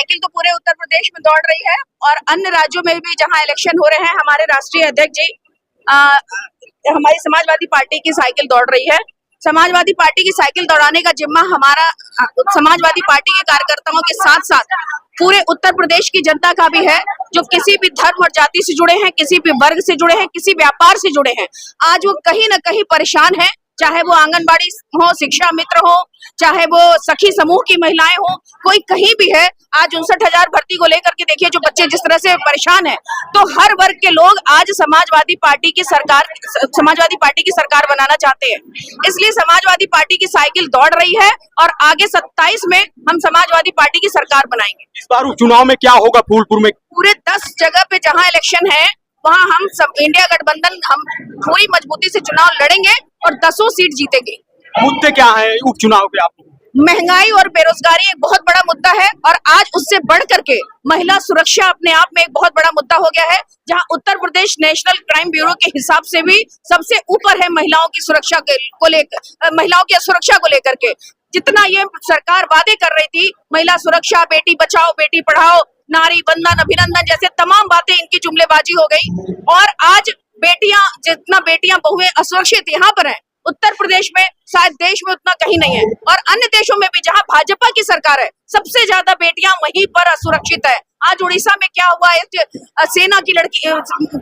Cycle तो पूरे उत्तर प्रदेश में दौड़ रही है और अन्य राज्यों में भी जहां इलेक्शन हो रहे हैं, हमारे राष्ट्रीय अध्यक्ष जी हमारी समाजवादी पार्टी की साइकिल दौड़ रही है। समाजवादी पार्टी की साइकिल दौड़ाने का जिम्मा हमारा समाजवादी पार्टी के कार्यकर्ताओं के साथ साथ पूरे उत्तर प्रदेश की जनता का भी है, जो किसी भी धर्म और जाति से जुड़े हैं, किसी भी वर्ग से जुड़े हैं, किसी व्यापार से जुड़े हैं। आज वो कहीं न कहीं परेशान है, चाहे वो आंगनबाड़ी हो, शिक्षा मित्र हो, चाहे वो सखी समूह की महिलाएं हो, कोई कहीं भी है। आज 59,000 भर्ती को लेकर के देखिए जो बच्चे जिस तरह से परेशान हैं, तो हर वर्ग के लोग आज समाजवादी पार्टी की सरकार बनाना चाहते हैं। इसलिए समाजवादी पार्टी की साइकिल दौड़ रही है और आगे 27 में हम समाजवादी पार्टी की सरकार बनाएंगे। इस बार उपचुनाव में क्या होगा फूलपुर में? पूरे 10 जगह पे जहां इलेक्शन है वहां हम सब इंडिया गठबंधन हम पूरी मजबूती से चुनाव लड़ेंगे और 10 सीट जीतेंगे। मुद्दे क्या है उपचुनाव के? आप महंगाई और बेरोजगारी एक बहुत बड़ा मुद्दा है और आज उससे बढ़ करके महिला सुरक्षा अपने आप में एक बहुत बड़ा मुद्दा हो गया है, जहां Uttar Pradesh national crime bureau के हिसाब से भी सबसे ऊपर है महिलाओं की सुरक्षा को लेकर, महिलाओं की सुरक्षा को लेकर के। जितना ये सरकार वादे कर रही थी, महिला सुरक्षा, बेटी बचाओ बेटी पढ़ाओ, नारी बंधन, अभिनंदन जैसे तमाम बातें इनकी जुमलेबाजी हो गई और आज जितना बेटियां बहुएं असुरक्षित यहाँ पर हैं उत्तर प्रदेश में, शायद देश में उतना कहीं नहीं है। और अन्य देशों में भी जहां भाजपा की सरकार है, सबसे ज्यादा बेटियां वहीं पर असुरक्षित है। आज उड़ीसा में क्या हुआ है, सेना की लड़की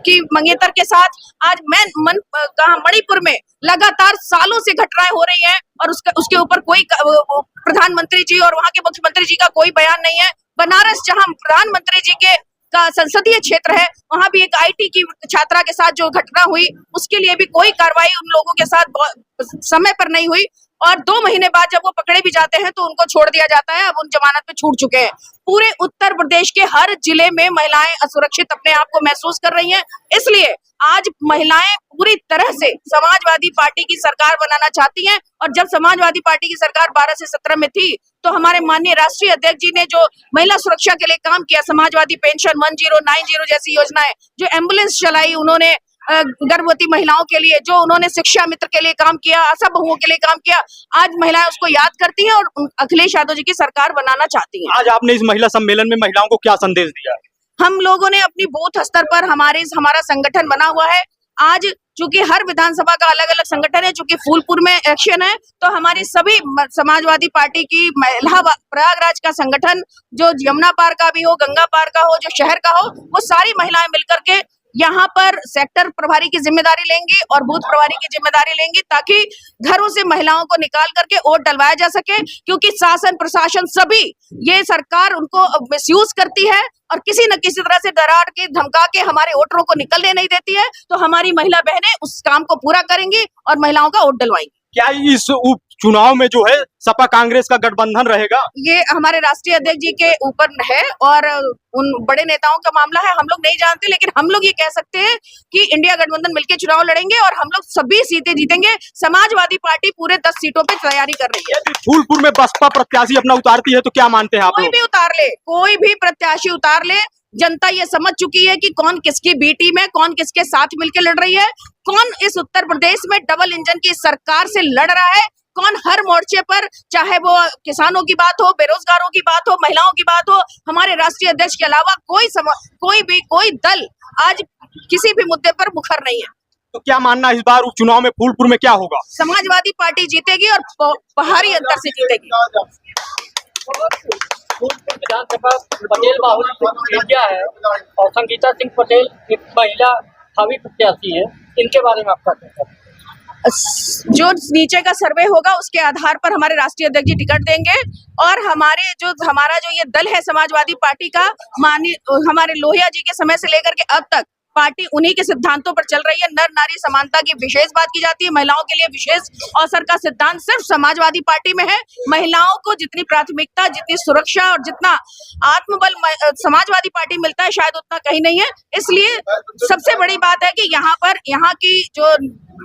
की मंगेतर के साथ, आज मणिपुर में लगातार सालों से घटनाएं हो रही हैं और उसके ऊपर कोई प्रधानमंत्री जी और वहां के मुख्यमंत्री जी का कोई बयान नहीं है। बनारस जहां प्रधानमंत्री जी के का संसदीय क्षेत्र है, वहां भी एक आईटी की छात्रा के साथ जो घटना हुई, उसके लिए भी कोई कार्रवाई उन लोगों के साथ समय पर नहीं हुई और 2 महीने बाद जब वो पकड़े भी जाते हैं तो उनको छोड़ दिया जाता है। अब उन जमानत पे छूट चुके हैं। पूरे उत्तर प्रदेश के हर जिले में महिलाएं असुरक्षित अपने आप को महसूस कर रही हैं। इसलिए आज महिलाएं पूरी तरह से समाजवादी पार्टी की सरकार बनाना चाहती हैं और जब समाजवादी पार्टी की सरकार 12 से 17 में थी तो हमारे माननीय राष्ट्रीय अध्यक्ष जी ने जो महिला सुरक्षा के लिए काम किया, समाजवादी पेंशन 1090 जैसी योजनाएं, जो एम्बुलेंस चलाई उन्होंने गर्भवती महिलाओं के लिए, जो उन्होंने शिक्षा मित्र के लिए काम किया, आशा बहुओं के लिए काम किया, आज महिलाएं उसको याद करती हैं और अखिलेश यादव जी की सरकार बनाना चाहती हैं। आज आपने इस महिला सम्मेलन में महिलाओं को क्या संदेश दिया? हम लोगों ने अपनी बूथ स्तर पर हमारा संगठन बना हुआ है। आज चूंकि हर विधानसभा का अलग अलग संगठन है, चूंकि फूलपुर में इलेक्शन है तो हमारी सभी समाजवादी पार्टी की प्रयागराज का संगठन, जो यमुना पार का भी हो, गंगा पार का हो, जो शहर का हो, वो सारी महिलाएं मिलकर के यहाँ पर सेक्टर प्रभारी की जिम्मेदारी लेंगी और बूथ प्रभारी की जिम्मेदारी लेंगी, ताकि घरों से महिलाओं को निकाल करके वोट डलवाया जा सके। क्योंकि शासन प्रशासन सभी ये सरकार उनको मिसयूज करती है और किसी न किसी तरह से डरा के धमका के हमारे वोटरों को निकलने नहीं देती है। तो हमारी महिला बहनें उस काम को पूरा करेंगी और महिलाओं का वोट डलवाएंगी। क्या इस उपचुनाव में जो है सपा कांग्रेस का गठबंधन रहेगा? ये हमारे राष्ट्रीय अध्यक्ष जी के ऊपर है और उन बड़े नेताओं का मामला है, हम लोग नहीं जानते, लेकिन हम लोग ये कह सकते हैं कि इंडिया गठबंधन मिलकर चुनाव लड़ेंगे और हम लोग सभी सीटें जीतेंगे। समाजवादी पार्टी पूरे 10 सीटों पे तैयारी कर रही है। फूलपुर में बसपा प्रत्याशी अपना उतारती है तो क्या मानते हैं आप? कोई भी उतार ले, कोई भी प्रत्याशी उतार ले, जनता ये समझ चुकी है कि कौन किसकी बी टीम है, कौन किसके साथ मिलकर लड़ रही है, कौन इस उत्तर प्रदेश में डबल इंजन की सरकार से लड़ रहा है, कौन हर मोर्चे पर, चाहे वो किसानों की बात हो, बेरोजगारों की बात हो, महिलाओं की बात हो, हमारे राष्ट्रीय अध्यक्ष के अलावा कोई दल आज किसी भी मुद्दे पर मुखर नहीं है। तो क्या मानना इस बार उपचुनाव में फूलपुर में क्या होगा? समाजवादी पार्टी जीतेगी और भारी अंतर से जीतेगी। विधानसभा पटेल बाहुल इंडिया है और संगीता सिंह पटेल एक महिला भावी प्रत्याशी है, इनके बारे में आपका क्या? जो नीचे का सर्वे होगा उसके आधार पर हमारे राष्ट्रीय अध्यक्ष जी टिकट देंगे और हमारा जो ये दल है समाजवादी पार्टी का, हमारे लोहिया जी के समय से लेकर के अब तक पार्टी उन्हीं के सिद्धांतों पर चल रही है। नर नारी समानता की विशेष बात की जाती है, महिलाओं के लिए विशेष अवसर का सिद्धांत सिर्फ समाजवादी पार्टी में है। महिलाओं को जितनी प्राथमिकता, जितनी सुरक्षा और जितना आत्मबल समाजवादी पार्टी मिलता है, शायद उतना कहीं नहीं है। इसलिए सबसे बड़ी बात है कि यहाँ की जो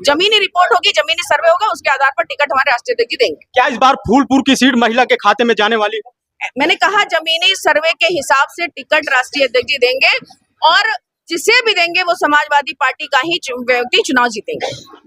जमीनी रिपोर्ट होगी, जमीनी सर्वे होगा, उसके आधार पर टिकट हमारे राष्ट्रीय अध्यक्ष जी देंगे। क्या इस बार फूलपुर की सीट महिला के खाते में जाने वाली है? मैंने कहा जमीनी सर्वे के हिसाब से टिकट राष्ट्रीय अध्यक्ष जी देंगे और जिसे भी देंगे वो समाजवादी पार्टी का ही व्यक्ति चुनाव जीतेंगे।